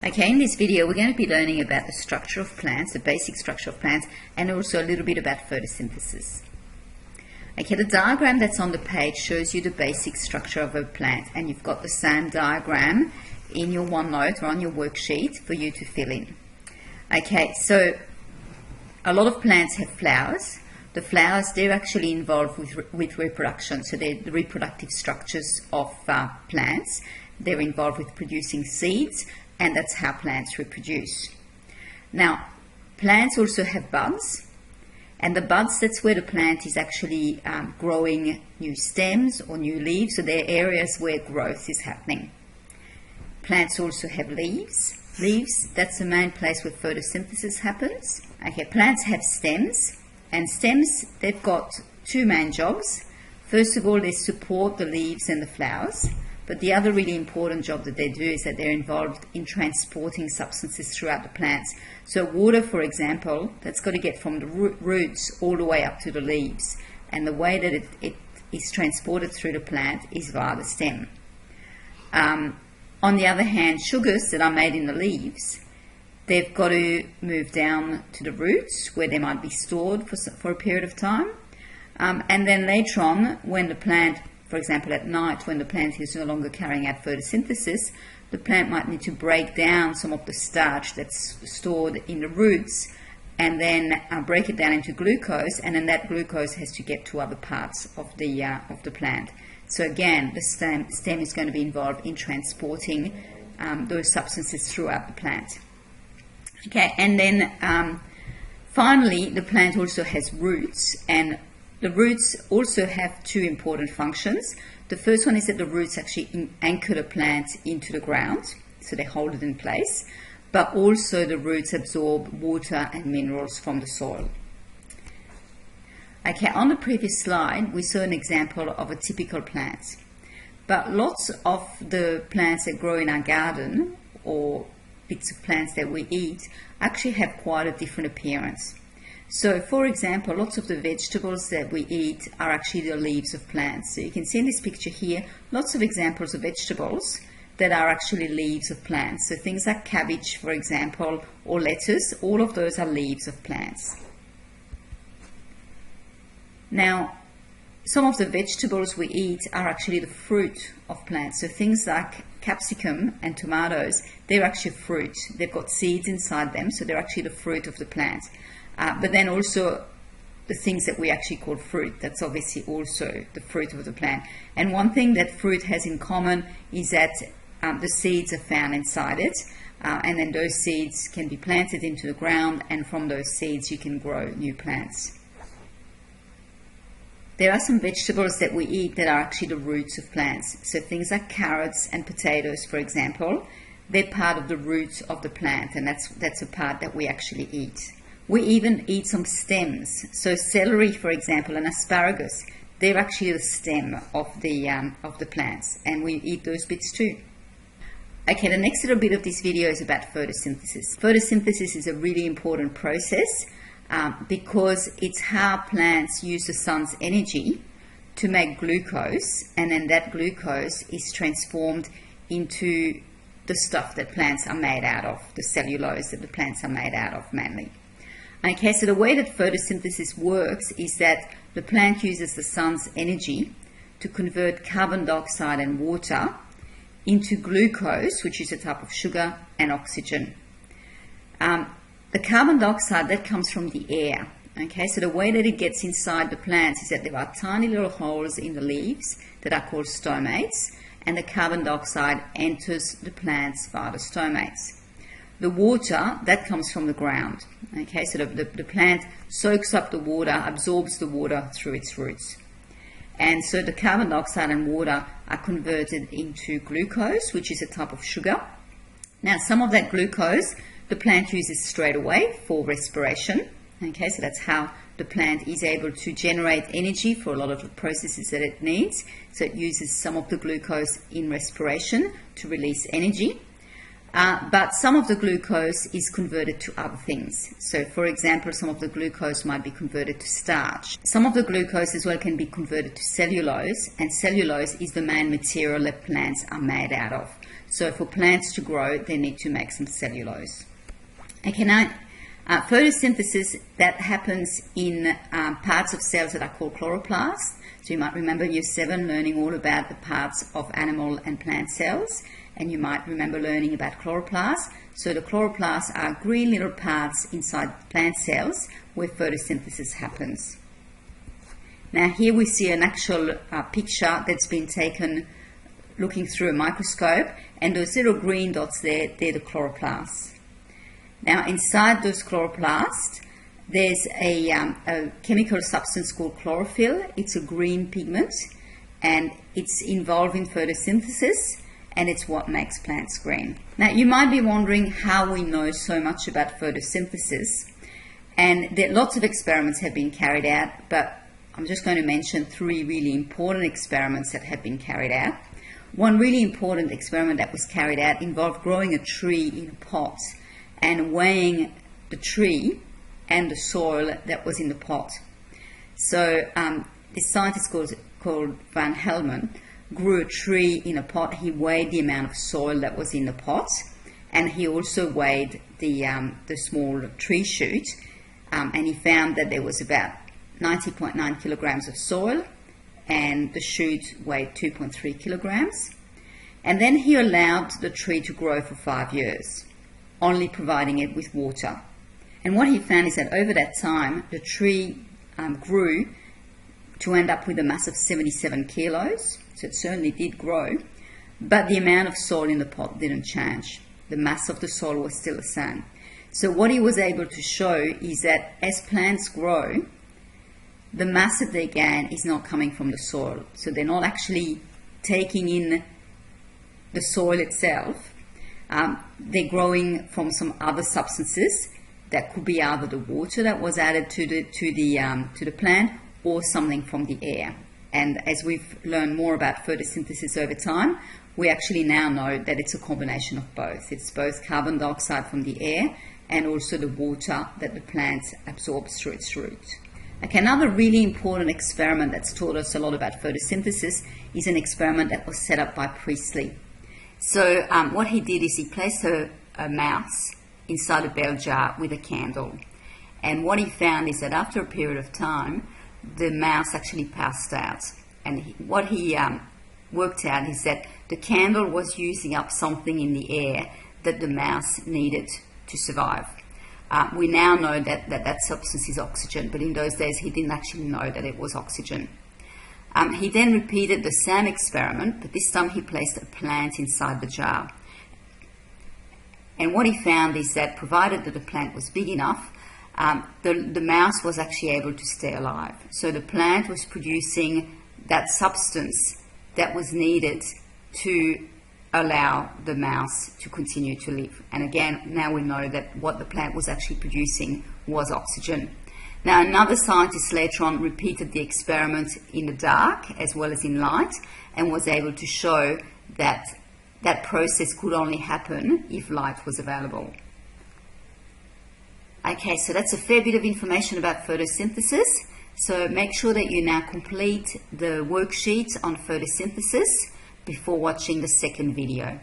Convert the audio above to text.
Okay, in this video we're going to be learning about the structure of plants, the basic structure of plants, and also a little bit about photosynthesis. Okay, the diagram that's on the page shows you the basic structure of a plant, and you've got the same diagram in your OneNote or on your worksheet for you to fill in. Okay, so a lot of plants have flowers. The flowers, they're actually involved with reproduction, so they're the reproductive structures of plants. They're involved with producing seeds, and that's how plants reproduce. Now, plants also have buds, and the buds, that's where the plant is actually growing new stems or new leaves, so they're areas where growth is happening. Plants also have leaves. Leaves, that's the main place where photosynthesis happens. Okay, plants have stems, and stems, they've got two main jobs. First of all, they support the leaves and the flowers. But the other really important job that they do is that they're involved in transporting substances throughout the plants. So water, for example, that's got to get from the roots all the way up to the leaves. And the way that it is transported through the plant is via the stem. On the other hand, sugars that are made in the leaves, they've got to move down to the roots where they might be stored for a period of time. And then later on, when the plant, for example, at night, when the plant is no longer carrying out photosynthesis, the plant might need to break down some of the starch that's stored in the roots and then break it down into glucose, and then that glucose has to get to other parts of the plant. So again, the stem is going to be involved in transporting those substances throughout the plant. Okay, and then finally, the plant also has roots, and the roots also have two important functions. The first one is that the roots actually anchor the plant into the ground, so they hold it in place, but also the roots absorb water and minerals from the soil. Okay, on the previous slide, we saw an example of a typical plant, but lots of the plants that grow in our garden, or bits of plants that we eat, actually have quite a different appearance. So, for example, lots of the vegetables that we eat are actually the leaves of plants. So you can see in this picture here, lots of examples of vegetables that are actually leaves of plants. So things like cabbage, for example, or lettuce, all of those are leaves of plants. Now, some of the vegetables we eat are actually the fruit of plants. So things like capsicum and tomatoes, they're actually fruit. They've got seeds inside them, so they're actually the fruit of the plant. But then also the things that we actually call fruit, that's obviously also the fruit of the plant. And one thing that fruit has in common is that the seeds are found inside it, and then those seeds can be planted into the ground, and from those seeds you can grow new plants. There are some vegetables that we eat that are actually the roots of plants. So things like carrots and potatoes, for example, they're part of the roots of the plant, and that's a part that we actually eat. We even eat some stems. So celery, for example, and asparagus, they're actually the stem of the plants, and we eat those bits too. Okay, the next little bit of this video is about photosynthesis. Photosynthesis is a really important process because it's how plants use the sun's energy to make glucose, and then that glucose is transformed into the stuff that plants are made out of, the cellulose that the plants are made out of mainly. Okay, so the way that photosynthesis works is that the plant uses the sun's energy to convert carbon dioxide and water into glucose, which is a type of sugar, and oxygen. The carbon dioxide, that comes from the air. Okay, so the way that it gets inside the plants is that there are tiny little holes in the leaves that are called stomates, and the carbon dioxide enters the plants via the stomates. The water, that comes from the ground. Okay, so the plant soaks up the water, absorbs the water through its roots. And so the carbon dioxide and water are converted into glucose, which is a type of sugar. Now, some of that glucose, the plant uses straight away for respiration. Okay, so that's how the plant is able to generate energy for a lot of the processes that it needs. So it uses some of the glucose in respiration to release energy. But some of the glucose is converted to other things. So, for example, some of the glucose might be converted to starch. Some of the glucose as well can be converted to cellulose, and cellulose is the main material that plants are made out of. So for plants to grow, they need to make some cellulose. Okay, now photosynthesis, that happens in parts of cells that are called chloroplasts. So you might remember year 7 learning all about the parts of animal and plant cells, and you might remember learning about chloroplasts. So the chloroplasts are green little parts inside plant cells where photosynthesis happens. Now here we see an actual picture that's been taken looking through a microscope, and those little green dots there, they're the chloroplasts. Now inside those chloroplasts, there's a chemical substance called chlorophyll. It's a green pigment, and it's involved in photosynthesis, and it's what makes plants green. Now you might be wondering how we know so much about photosynthesis, and lots of experiments have been carried out, but I'm just going to mention 3 really important experiments that have been carried out. One really important experiment that was carried out involved growing a tree in a pot and weighing the tree and the soil that was in the pot. So this scientist called Van Helmont grew a tree in a pot. He weighed the amount of soil that was in the pot, and he also weighed the small tree shoot, and he found that there was about 90.9 kilograms of soil, and the shoot weighed 2.3 kilograms. And then he allowed the tree to grow for 5 years, only providing it with water. And what he found is that over that time, the tree grew to end up with a mass of 77 kilos. So it certainly did grow, but the amount of soil in the pot didn't change. The mass of the soil was still the same. So what he was able to show is that as plants grow, the mass that they gain is not coming from the soil. So they're not actually taking in the soil itself. They're growing from some other substances that could be either the water that was added to the plant or something from the air. And as we've learned more about photosynthesis over time, we actually now know that it's a combination of both. It's both carbon dioxide from the air and also the water that the plant absorbs through its roots. Okay, another really important experiment that's taught us a lot about photosynthesis is an experiment that was set up by Priestley. So what he did is he placed a mouse inside a bell jar with a candle. And what he found is that after a period of time, the mouse actually passed out. And what he worked out is that the candle was using up something in the air that the mouse needed to survive. We now know that substance is oxygen, but in those days he didn't actually know that it was oxygen. He then repeated the same experiment, but this time he placed a plant inside the jar. And what he found is that provided that the plant was big enough, the mouse was actually able to stay alive. So the plant was producing that substance that was needed to allow the mouse to continue to live. And again, now we know that what the plant was actually producing was oxygen. Now another scientist later on repeated the experiment in the dark as well as in light, and was able to show that that process could only happen if light was available. Okay, so that's a fair bit of information about photosynthesis. So make sure that you now complete the worksheet on photosynthesis before watching the second video.